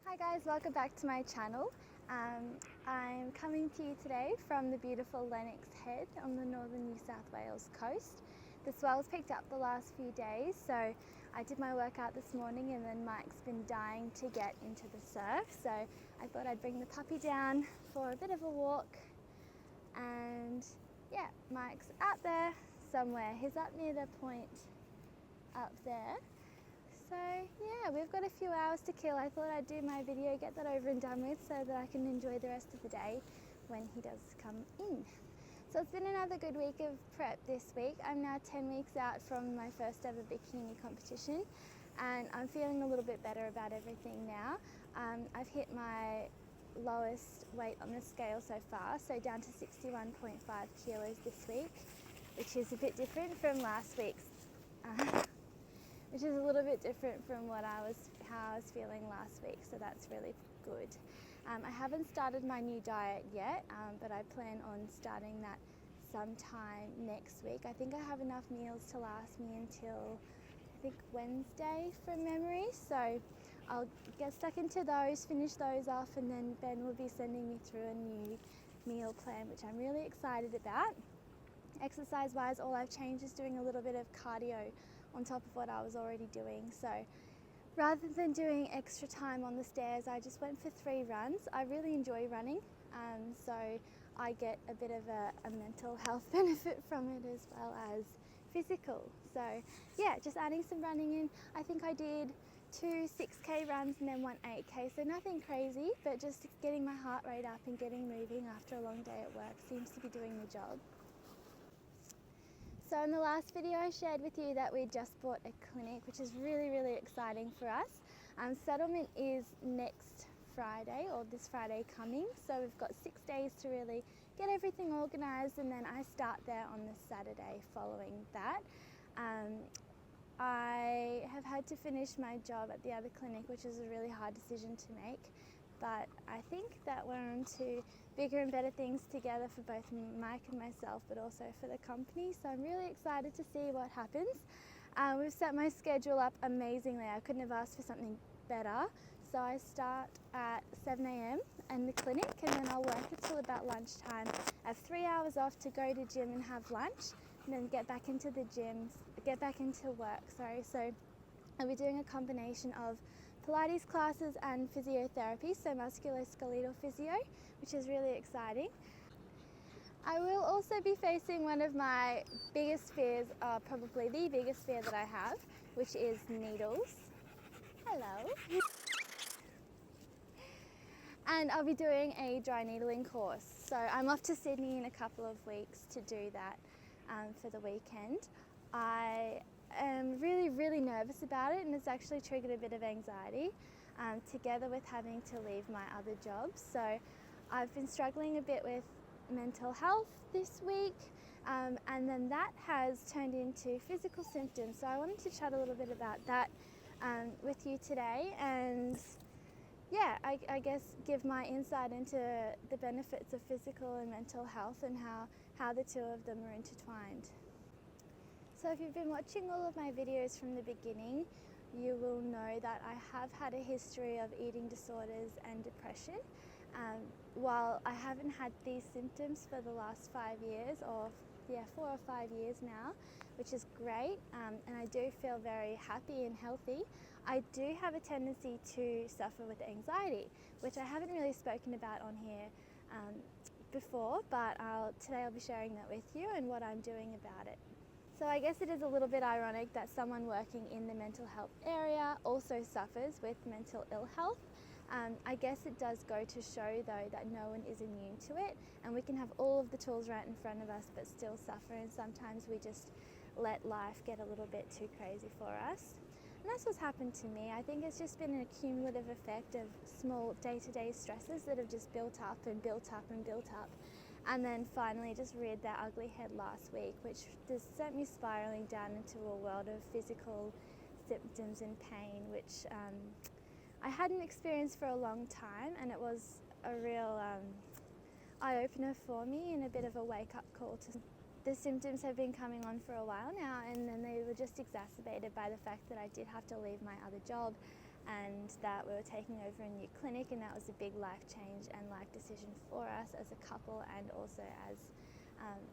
Hi guys, welcome back to my channel. I'm coming to you today from the beautiful Lennox Head on the northern New South Wales coast. The swells picked up the last few days, so I did my workout this morning and then Mike's been dying to get into the surf, so I thought I'd bring the puppy down for a bit of a walk. And yeah, Mike's out there somewhere. He's up near the point up there. So yeah, we've got a few hours to kill. I thought I'd do my video, get that over and done with so that I can enjoy the rest of the day when he does come in. So it's been another good week of prep this week. I'm now 10 weeks out from my first ever bikini competition and I'm feeling a little bit better about everything now. I've hit my lowest weight on the scale so far, so down to 61.5 kilos this week, which is a bit different from last week's. Which is a little bit different from how I was feeling last week, so that's really good. I haven't started my new diet yet, but I plan on starting that sometime next week. I think I have enough meals to last me until I think Wednesday from memory, so I'll get stuck into those, finish those off, and then Ben will be sending me through a new meal plan, which I'm really excited about. Exercise wise, all I've changed is doing a little bit of cardio on top of what I was already doing. So rather than doing extra time on the stairs, I just went for 3 runs. I really enjoy running, so I get a bit of a mental health benefit from it as well as physical. So yeah, just adding some running in. I think I did 2 6k runs and then 1 8k, so nothing crazy, but just getting my heart rate up and getting moving after a long day at work seems to be doing the job. So in the last video I shared with you that we just bought a clinic, which is really exciting for us. Settlement is next Friday, or this Friday coming, so we've got 6 days to really get everything organised, and then I start there on the Saturday following that. I have had to finish my job at the other clinic, which is a really hard decision to make, but I think that we're on to bigger and better things together for both Mike and myself, but also for the company, so I'm really excited to see what happens. We've set my schedule up amazingly. I couldn't have asked for something better. So I start at 7 a.m. in the clinic, and then I'll work until about lunchtime. I have 3 hours off to go to gym and have lunch, and then get back into the gym, get back into work, sorry. So I'll be doing a combination of Pilates classes and physiotherapy, so musculoskeletal physio, which is really exciting. I will also be facing one of my biggest fears, probably the biggest fear that I have, which is needles. Hello. And I'll be doing a dry needling course. So I'm off to Sydney in a couple of weeks to do that for the weekend. I am really nervous about it, and it's actually triggered a bit of anxiety together with having to leave my other jobs. So I've been struggling a bit with mental health this week, and then that has turned into physical symptoms. So I wanted to chat a little bit about that with you today, and yeah, I guess give my insight into the benefits of physical and mental health and how the two of them are intertwined. So if you've been watching all of my videos from the beginning, you will know that I have had a history of eating disorders and depression. While I haven't had these symptoms for the last 5 years, or 4 or 5 years now, which is great, and I do feel very happy and healthy, I do have a tendency to suffer with anxiety, which I haven't really spoken about on here before, but today I'll be sharing that with you and what I'm doing about it. So I guess it is a little bit ironic that someone working in the mental health area also suffers with mental ill health. I guess it does go to show though that no one is immune to it, and we can have all of the tools right in front of us but still suffer, and sometimes we just let life get a little bit too crazy for us. And that's what's happened to me. I think it's just been an accumulative effect of small day-to-day stresses that have just built up and built up and built up, and then finally just reared their ugly head last week, which just sent me spiraling down into a world of physical symptoms and pain, which I hadn't experienced for a long time, and it was a real eye-opener for me and a bit of a wake-up call to the symptoms have been coming on for a while now, and then they were just exacerbated by the fact that I did have to leave my other job and that we were taking over a new clinic, and that was a big life change and life decision for us as a couple and also as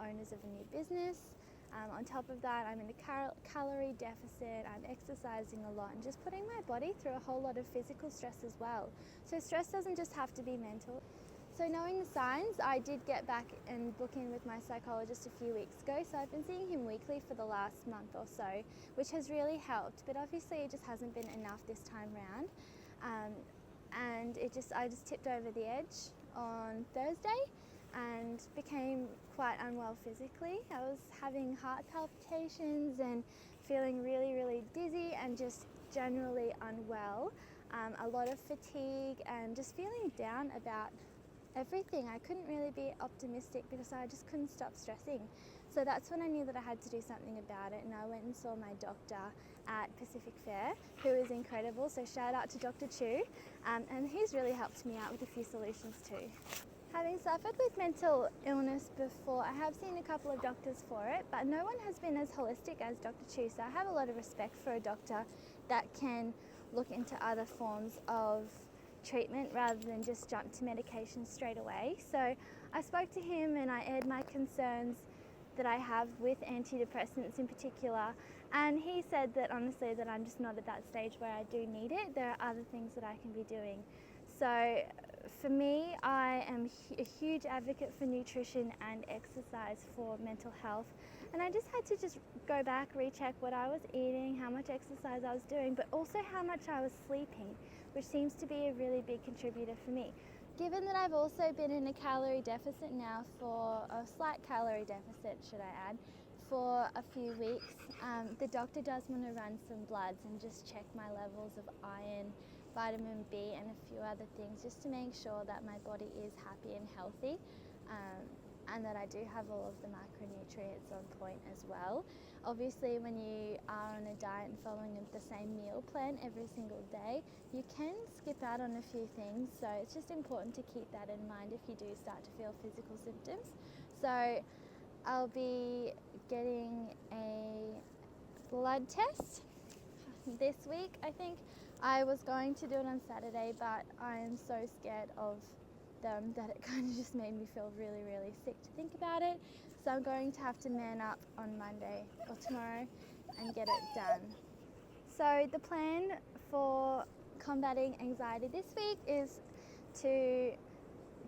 owners of a new business. On top of that, I'm in a calorie deficit, I'm exercising a lot and just putting my body through a whole lot of physical stress as well. So stress doesn't just have to be mental. So knowing the signs, I did get back and book in with my psychologist a few weeks ago. So I've been seeing him weekly for the last month or so, which has really helped. But obviously it just hasn't been enough this time round. And I just tipped over the edge on Thursday and became quite unwell physically. I was having heart palpitations and feeling really, really dizzy and just generally unwell. A lot of fatigue and just feeling down about everything. I couldn't really be optimistic because I just couldn't stop stressing. So that's when I knew that I had to do something about it, and I went and saw my doctor at Pacific Fair, who is incredible. So shout out to Dr. Chu, and he's really helped me out with a few solutions too. Having suffered with mental illness before, I have seen a couple of doctors for it, but no one has been as holistic as Dr. Chu. So I have a lot of respect for a doctor that can look into other forms of treatment rather than just jump to medication straight away. So I spoke to him and I aired my concerns that I have with antidepressants in particular, and he said that honestly that I'm just not at that stage where I do need it. There are other things that I can be doing. So for me, I am a huge advocate for nutrition and exercise for mental health, and I just had to just go back, recheck what I was eating, how much exercise I was doing, but also how much I was sleeping, which seems to be a really big contributor for me. Given that I've also been in a calorie deficit now, for a slight calorie deficit should I add, for a few weeks, the doctor does want to run some bloods and just check my levels of iron, vitamin B and a few other things, just to make sure that my body is happy and healthy, and that I do have all of the macronutrients on point as well. Obviously, when you are on a diet and following the same meal plan every single day, you can skip out on a few things, so it's just important to keep that in mind if you do start to feel physical symptoms. So I'll be getting a blood test this week, I think. I was going to do it on Saturday, but I am so scared of them that it kind of just made me feel really, really sick to think about it. So I'm going to have to man up on Monday or tomorrow and get it done. So the plan for combating anxiety this week is to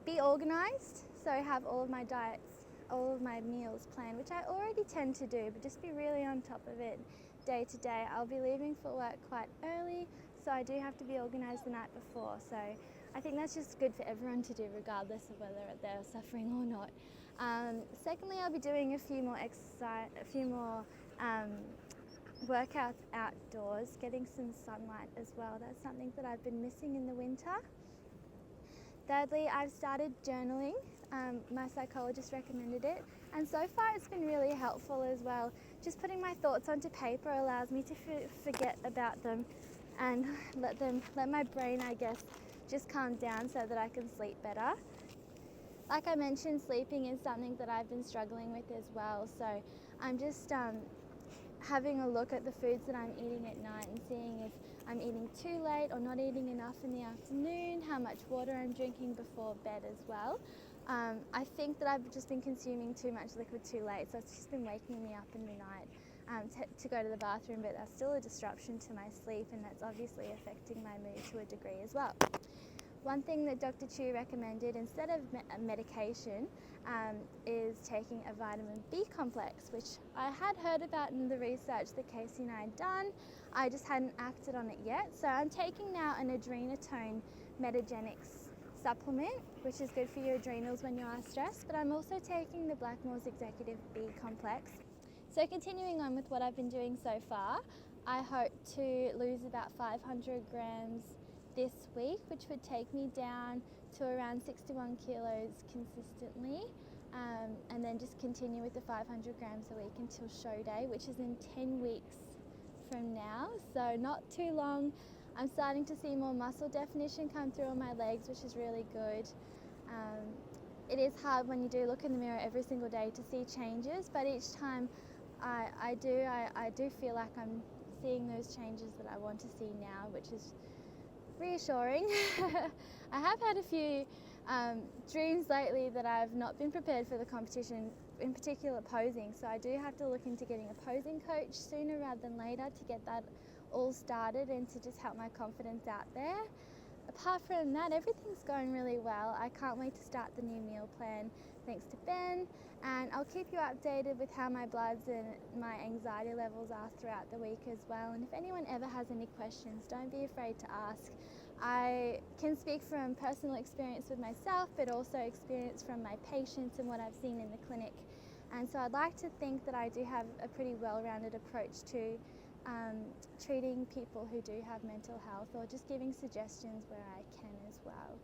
be organised, so have all of my diets, all of my meals planned, which I already tend to do, but just be really on top of it day to day. I'll be leaving for work quite early, so I do have to be organised the night before. So I think that's just good for everyone to do, regardless of whether they're suffering or not. Secondly, I'll be doing a few more workouts outdoors, getting some sunlight as well. That's something that I've been missing in the winter. Thirdly, I've started journaling. My psychologist recommended it, and so far it's been really helpful as well. Just putting my thoughts onto paper allows me to forget about them and let my brain, I guess, just calm down so that I can sleep better. Like I mentioned, sleeping is something that I've been struggling with as well, so I'm just having a look at the foods that I'm eating at night and seeing if I'm eating too late or not eating enough in the afternoon, how much water I'm drinking before bed as well. I think that I've just been consuming too much liquid too late, so it's just been waking me up in the night to go to the bathroom, but that's still a disruption to my sleep, and that's obviously affecting my mood to a degree as well. One thing that Dr. Chu recommended instead of medication is taking a vitamin B complex, which I had heard about in the research that Casey and I had done. I just hadn't acted on it yet. So I'm taking now an Adrenatone Metagenics supplement, which is good for your adrenals when you are stressed, but I'm also taking the Blackmore's Executive B complex. So continuing on with what I've been doing so far, I hope to lose about 500 grams this week, which would take me down to around 61 kilos consistently, and then just continue with the 500 grams a week until show day, which is in 10 weeks from now, so not too long. I'm starting to see more muscle definition come through on my legs, which is really good. It is hard when you do look in the mirror every single day to see changes, but each time I do feel like I'm seeing those changes that I want to see now, which is reassuring. I have had a few dreams lately that I've not been prepared for the competition, in particular posing, so I do have to look into getting a posing coach sooner rather than later to get that all started and to just help my confidence out there. Apart from that, everything's going really well. I can't wait to start the new meal plan thanks to Ben, and I'll keep you updated with how my bloods and my anxiety levels are throughout the week as well. And if anyone ever has any questions, don't be afraid to ask. I can speak from personal experience with myself, but also experience from my patients and what I've seen in the clinic. And so I'd like to think that I do have a pretty well-rounded approach to treating people who do have mental health, or just giving suggestions where I can as well.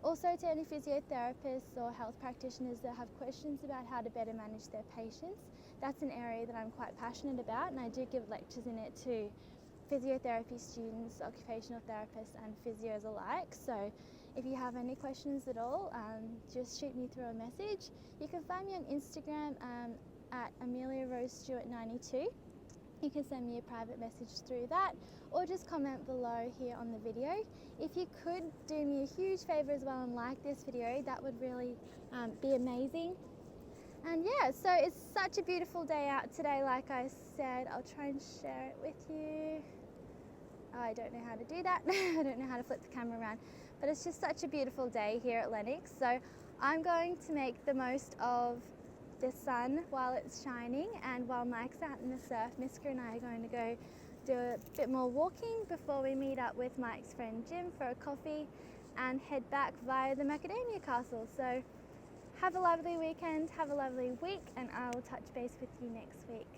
Also, to any physiotherapists or health practitioners that have questions about how to better manage their patients, that's an area that I'm quite passionate about, and I do give lectures in it to physiotherapy students, occupational therapists and physios alike. So if you have any questions at all, just shoot me through a message. You can find me on Instagram at AmeliaRoseStewart92. You can send me a private message through that, or just comment below here on the video. If you could do me a huge favour as well and like this video, that would really be amazing. And yeah, so it's such a beautiful day out today, like I said. I'll try and share it with you. I don't know how to do that. I don't know how to flip the camera around, but it's just such a beautiful day here at Lennox. So I'm going to make the most of the sun while it's shining, and while Mike's out in the surf, Miska and I are going to go do a bit more walking before we meet up with Mike's friend Jim for a coffee and head back via the Macadamia Castle. So have a lovely weekend, have a lovely week, and I will touch base with you next week.